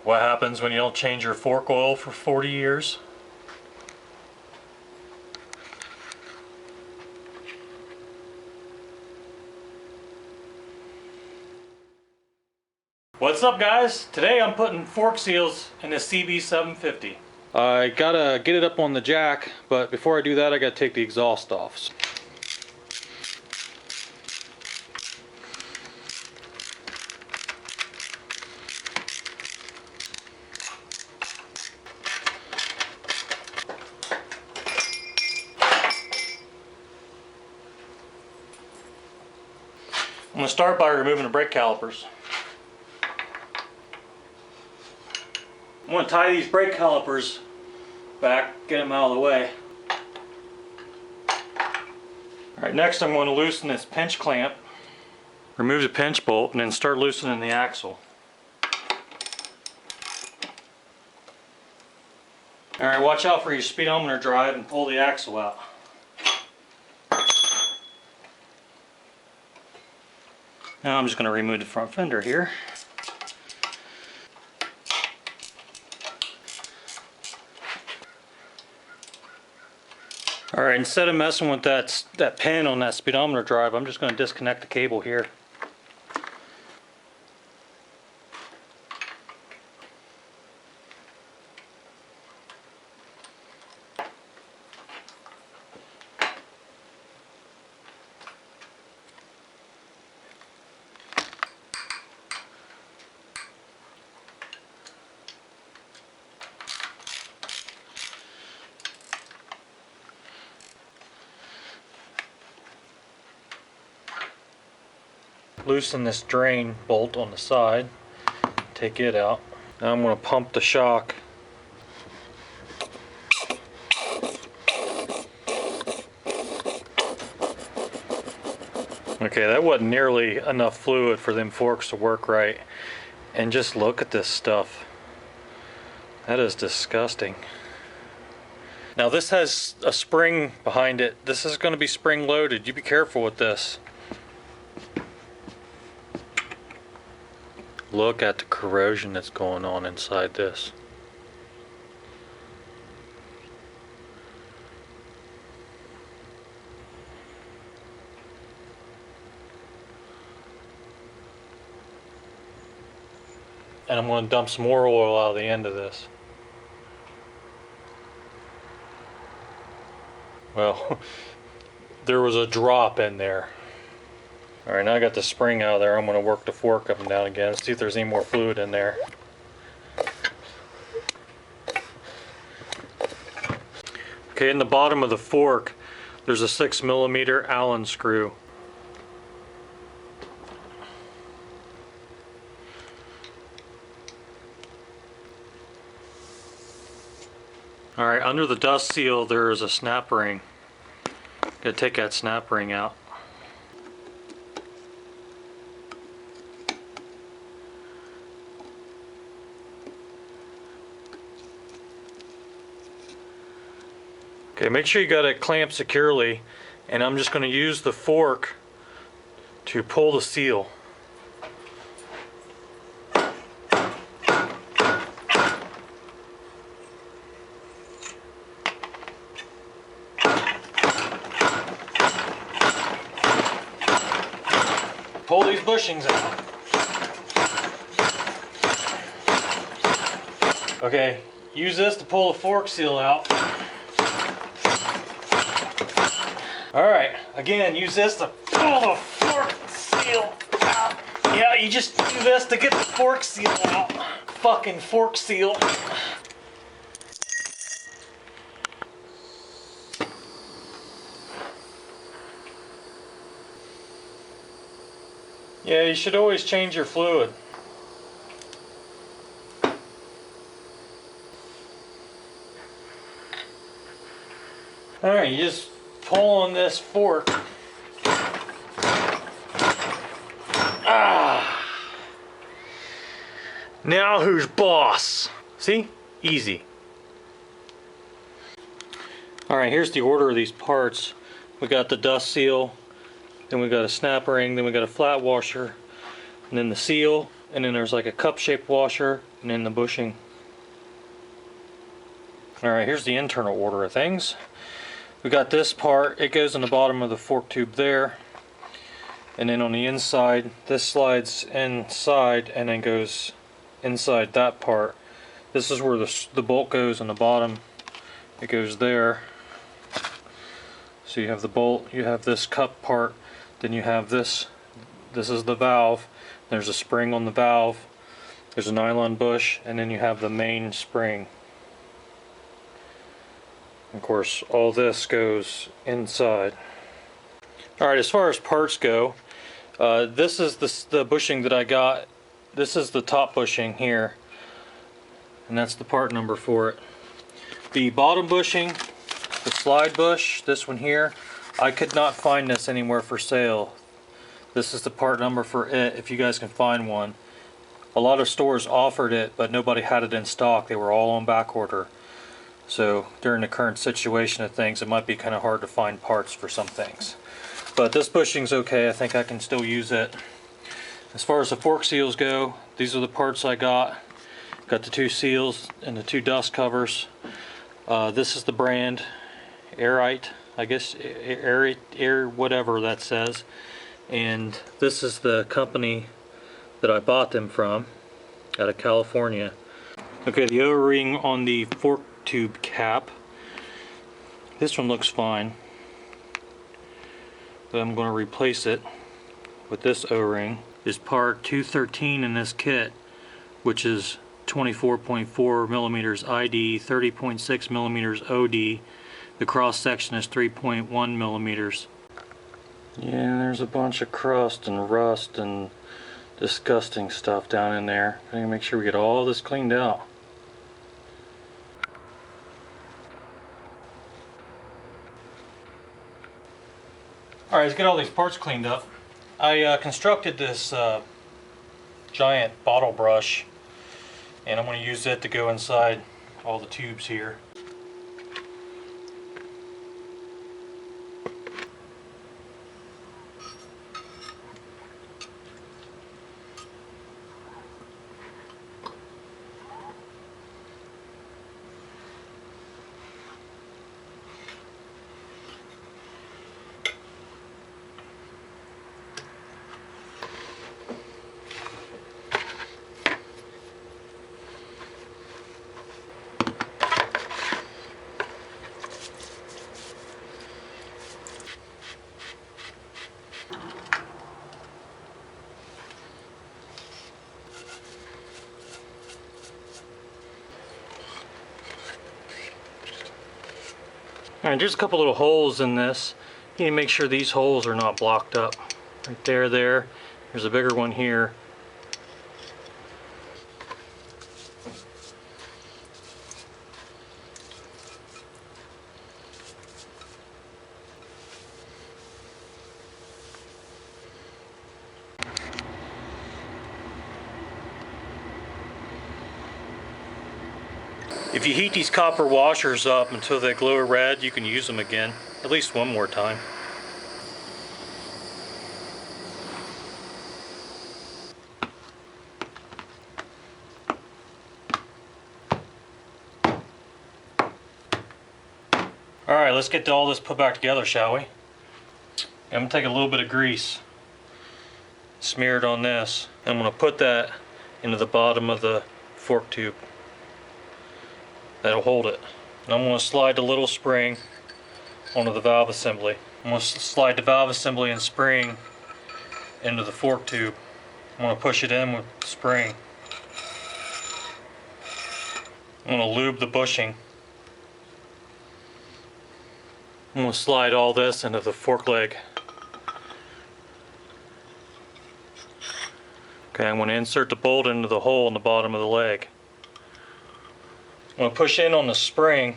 What happens when you don't change your fork oil for 40 years? What's up, guys? Today I'm putting fork seals in the CB750. I gotta get it up on the jack, but before I do that I gotta take the exhaust off. I'm going to start by removing the brake calipers. I'm going to tie these brake calipers back, get them out of the way. Alright, next I'm going to loosen this pinch clamp, remove the pinch bolt, and then start loosening the axle. Alright, watch out for your speedometer drive and pull the axle out. Now I'm just going to remove the front fender here. Alright, instead of messing with that pin on that speedometer drive, I'm just going to disconnect the cable here. Loosen this drain bolt on the side, take it out. Now I'm going to pump the shock. Okay, that wasn't nearly enough fluid for them forks to work right. And just look at this stuff. That is disgusting. Now this has a spring behind it. This is going to be spring loaded. You be careful with this. Look at the corrosion that's going on inside this. And I'm going to dump some more oil out of the end of this. Well, there was a drop in there. Alright, now I got the spring out of there. I'm going to work the fork up and down again, see if there's any more fluid in there. Okay, in the bottom of the fork, there's a 6mm Allen screw. Alright, under the dust seal there is a snap ring. Gotta take that snap ring out. Okay, make sure you got it clamped securely, and I'm just going to use the fork to pull the seal. Pull these bushings out. Okay, use this to pull the fork seal out. Alright, again, use this to pull the fork seal out. Yeah, you just do this to get the fork seal out. Fucking fork seal. Yeah, you should always change your fluid. Alright, you just pull on this fork. Now who's boss? See? Easy. Alright, here's the order of these parts. We got the dust seal, then we got a snap ring, then we got a flat washer, and then the seal, and then there's like a cup-shaped washer, and then the bushing. Alright, here's the internal order of things. We got this part, it goes in the bottom of the fork tube there, and then on the inside, this slides inside and then goes inside that part. This is where the bolt goes on the bottom. It goes there. So you have the bolt, you have this cup part, then you have this. This is the valve. There's a spring on the valve. There's a nylon bush, and then you have the main spring. Of course, all this goes inside. Alright, as far as parts go, this is the bushing that I got. This is the top bushing here, and that's the part number for it. The bottom bushing, the slide bush, this one here, I could not find this anywhere for sale. This is the part number for it, if you guys can find one. A lot of stores offered it, but nobody had it in stock. They were all on back order. So during the current situation of things, it might be kind of hard to find parts for some things. But this bushing's okay. I think I can still use it. As far as the fork seals go, these are the parts I got. Got the 2 seals and the 2 dust covers. This is the brand, Airite, I guess, Air whatever that says. And this is the company that I bought them from, out of California. Okay, the O-ring on the fork tube cap. This one looks fine, but I'm going to replace it with this O-ring. Is part 213 in this kit, which is 24.4 millimeters ID, 30.6 millimeters OD. The cross section is 3.1 millimeters. Yeah, there's a bunch of crust and rust and disgusting stuff down in there. I gotta make sure we get all this cleaned out. Alright, let's get all these parts cleaned up. I constructed this giant bottle brush, and I'm going to use it to go inside all the tubes here. Alright, there's a couple little holes in this. You need to make sure these holes are not blocked up. Right there, there. There's a bigger one here. If you heat these copper washers up until they glow red, you can use them again, at least one more time. Alright, let's get all this put back together, shall we? I'm going to take a little bit of grease, smear it on this, and I'm going to put that into the bottom of the fork tube. That'll hold it. And I'm going to slide the little spring onto the valve assembly. I'm going to slide the valve assembly and spring into the fork tube. I'm going to push it in with the spring. I'm going to lube the bushing. I'm going to slide all this into the fork leg. Okay, I'm going to insert the bolt into the hole in the bottom of the leg. I'm going to push in on the spring.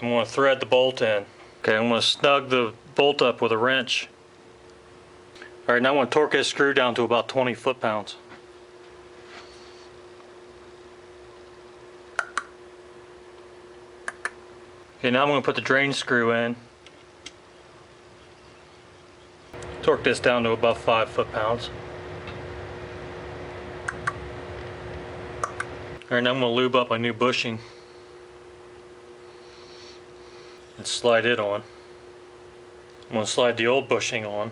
I'm going to thread the bolt in. Okay, I'm going to snug the bolt up with a wrench. Alright, now I'm going to torque this screw down to about 20 foot-pounds. Okay, now I'm going to put the drain screw in. Torque this down to about 5 foot-pounds. Alright, now I'm going to lube up my new bushing and slide it on. I'm going to slide the old bushing on.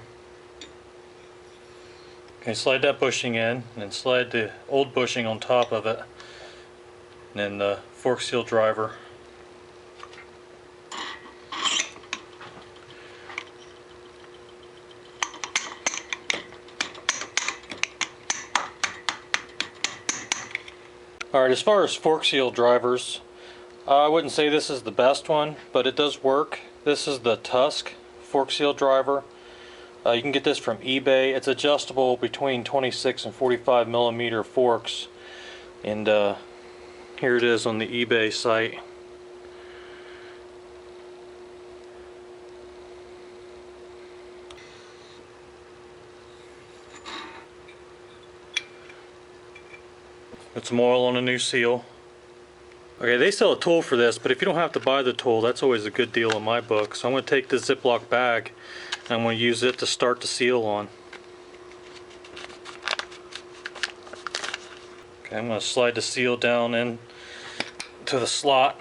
Okay, slide that bushing in, and then slide the old bushing on top of it. And then the fork seal driver. Alright, as far as fork seal drivers, I wouldn't say this is the best one, but it does work. This is the Tusk fork seal driver. You can get this from eBay. It's adjustable between 26 and 45 millimeter forks, and here it is on the eBay site. Put some oil on a new seal. Okay, they sell a tool for this, but if you don't have to buy the tool, that's always a good deal in my book. So I'm going to take this Ziploc bag and I'm going to use it to start the seal on. Okay, I'm going to slide the seal down in to the slot.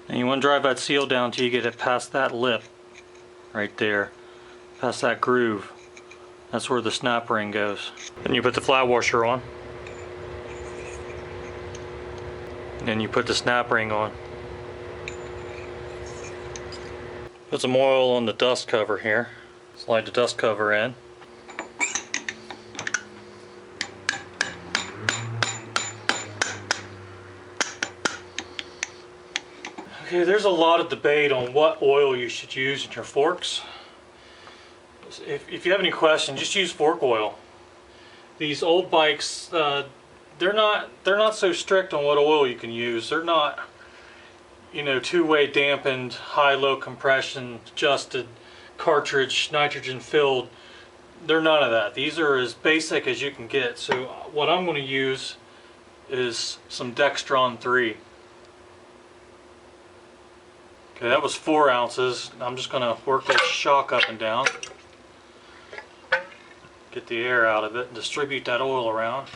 And you want to drive that seal down until you get it past that lip right there, past that groove. That's where the snap ring goes. Then you put the flat washer on. And then you put the snap ring on. Put some oil on the dust cover here. Slide the dust cover in. Okay, there's a lot of debate on what oil you should use in your forks. If you have any questions, just use fork oil. These old bikes, they're not so strict on what oil you can use. They're not, you know, two-way dampened, high-low compression, adjusted, cartridge, nitrogen filled. They're none of that. These are as basic as you can get. So what I'm going to use is some Dextron 3. Okay, that was 4 ounces. I'm just going to work that shock up and down. Get the air out of it and distribute that oil around.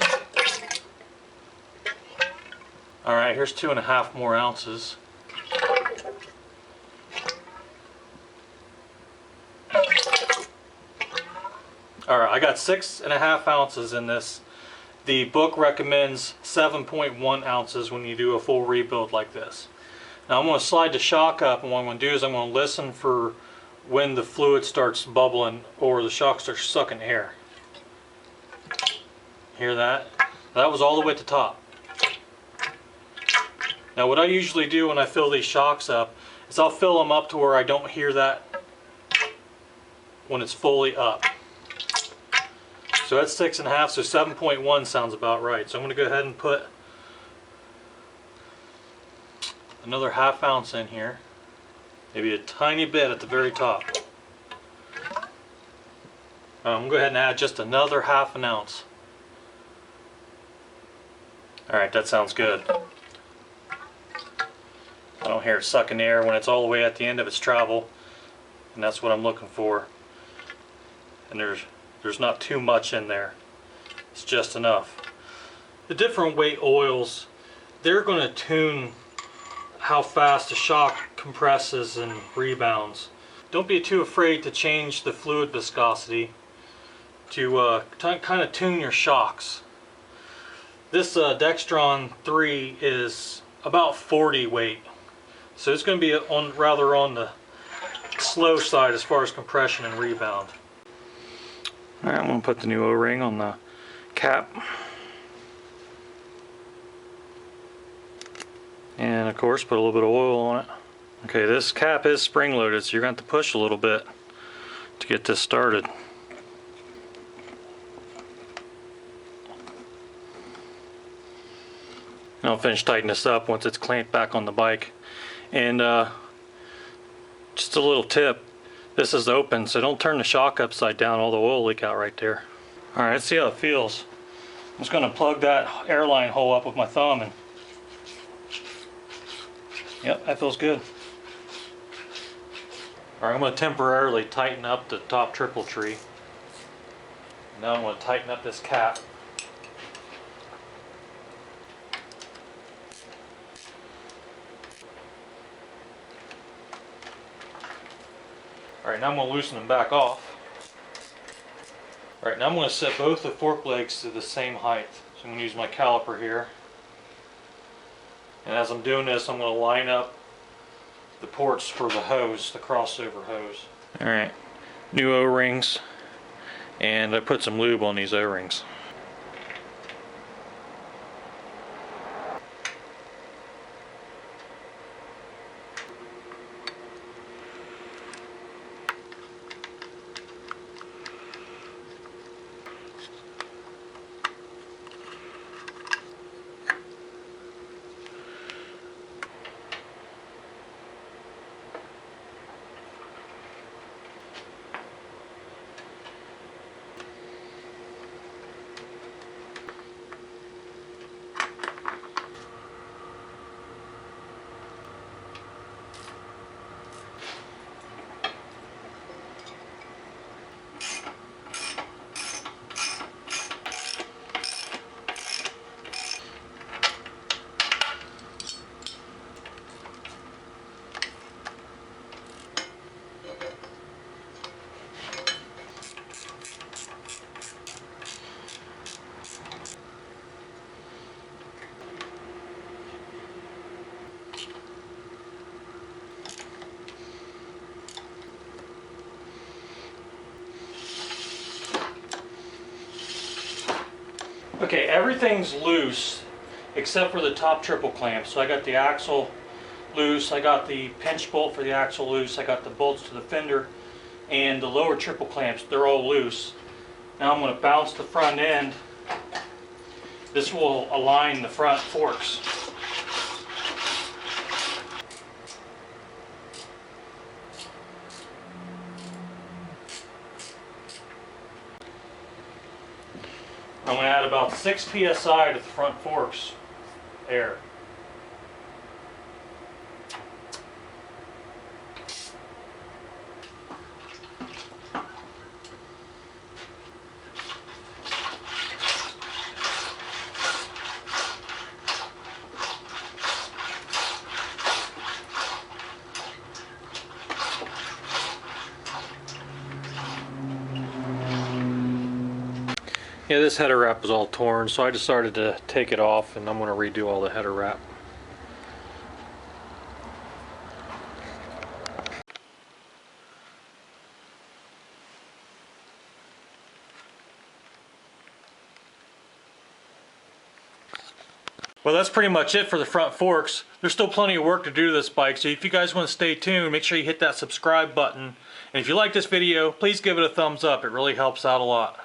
Alright, here's 2.5 more ounces. Alright, I got 6.5 ounces in this. The book recommends 7.1 ounces when you do a full rebuild like this. Now I'm going to slide the shock up, and what I'm going to do is I'm going to listen for when the fluid starts bubbling or the shock starts sucking air. Hear that? That was all the way at the top. Now what I usually do when I fill these shocks up is I'll fill them up to where I don't hear that when it's fully up. So that's 6.5, so 7.1 sounds about right. So I'm going to go ahead and put another 1/2 ounce in here, maybe a tiny bit at the very top. I'm going to go ahead and add just another 1/2 ounce. Alright, that sounds good. I don't hear it sucking air when it's all the way at the end of its travel, and that's what I'm looking for. And there's not too much in there. It's just enough. The different weight oils, they're going to tune how fast the shock compresses and rebounds. Don't be too afraid to change the fluid viscosity to kind of tune your shocks. This Dextron 3 is about 40 weight, so it's going to be rather on the slow side as far as compression and rebound. Alright, I'm going to put the new O-ring on the cap. And of course put a little bit of oil on it. Okay, this cap is spring loaded, so you're going to have to push a little bit to get this started. And I'll finish tightening this up once it's clamped back on the bike. And just a little tip, this is open, so don't turn the shock upside down, all the oil will leak out right there. Alright, let's see how it feels. I'm just going to plug that airline hole up with my thumb, and yep, that feels good. Alright, I'm going to temporarily tighten up the top triple tree. Now I'm going to tighten up this cap. Alright, now I'm going to loosen them back off. Alright, now I'm going to set both the fork legs to the same height. So I'm going to use my caliper here. And as I'm doing this, I'm going to line up the ports for the hose, the crossover hose. Alright, new O-rings. And I put some lube on these O-rings. Okay, everything's loose except for the top triple clamp. So I got the axle loose, I got the pinch bolt for the axle loose, I got the bolts to the fender, and the lower triple clamps, they're all loose. Now I'm going to bounce the front end. This will align the front forks. I'm going to add about 6 psi to the front forks air. Yeah, this header wrap was all torn, so I decided to take it off, and I'm going to redo all the header wrap. Well, that's pretty much it for the front forks. There's still plenty of work to do to this bike, so if you guys want to stay tuned, make sure you hit that subscribe button. And if you like this video, please give it a thumbs up. It really helps out a lot.